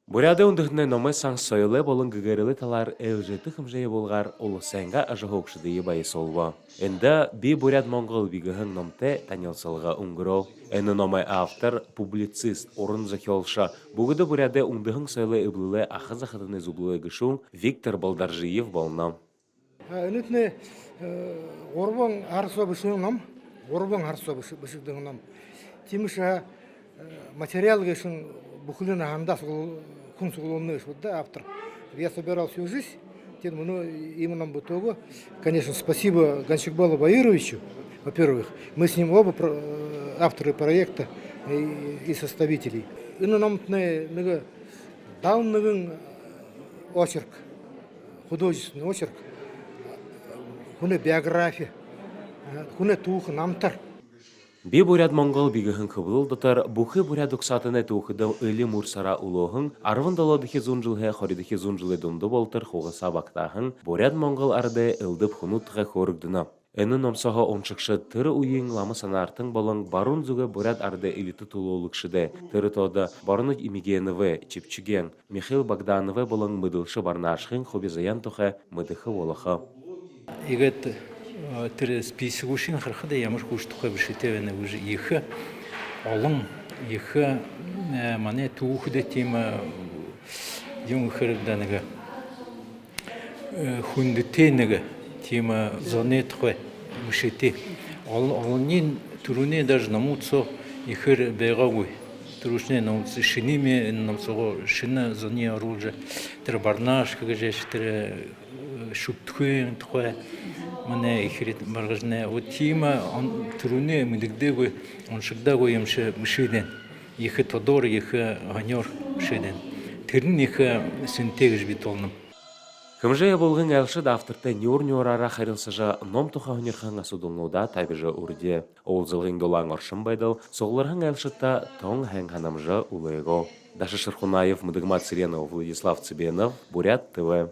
Буряды ундыхны номы сойлы болын гігерілі талар әлжеті хымжайы болғар олысайынға ажы хоқшыдыйы байы солва. Энді би буряд моңғыл бігіхін номты танелсылға ұңғыру. Әні номы автор, публицист, орын захиолша. Бұғыды буряды ундыхын сойлы үблілі ақы захыдыны зублы гышун Виктор Балдаржиев болнам. Үнітіне орбан арсо бішіңнам, орбан арсо бішігдіңнам. Тиміша материал гешін бүкілін ағанда күн сұғылуынны үшбідді автор. Я собирал всю жизнь, именно в итоге, конечно, спасибо Ганчикбалу Баировичу, во-первых, мы с ним оба авторы проекта и составителей. И нам дал очерк, художественный очерк, биография, тух намтар. Би буряд моңғол бігіхін кыбылыл дотар бұхы буряд ұқсатыны туқыдым өлі мұрсара ұлығын, арвын даладығы зұнжылғы хоридығы зұнжылы дүнді болтыр хоғы сабақтағын буряд моңғол арды ылдып хұнутығы хорыгдына. Әні номсаға оншықшы тыры уйың ламы санартың болың барун зүгі буряд арды элиты тулуылықшыды. Тыры тоды барынық имигеновы, Чепчуген, Михаил Богдановы болың мұдылшы барнашқын хобизаян тұқы мұдықы олықы. Тэр списывушин хархада ямар хүштухэ бишэтэ вэнэ уже их олон их мане туухдэ тим юм хэрдэ нэг хүндтэй нэг тим зонэтхэ бишэтэ олонний түрүүний даже намуцо ихэр байгаагүй түрүүшний намуц шиними намцоо шинэ зоны оруулж тэр барнаш гэж тэр шүтхэн тухай мане ихрит маргажне вот тима он түрүнэ мэдэгдээгүй оншигдаагүй юм шиг бишэдэн их тодор их ганёр бишэдэн тэрэн их синтегж бит олном Хымжая болғын әлшід авторты нюр-нюрара харилсыжа ном тұха өнерхан асудылнуда табижа үрде. Ол зылғын долаң оршын байдыл, соғылырхан әлшідта тоң хәң ханамжа улыйго. Даша Шырхунаев, Мыдыгмат Сиренов, Владислав Цыбенов, Бурят ТВ.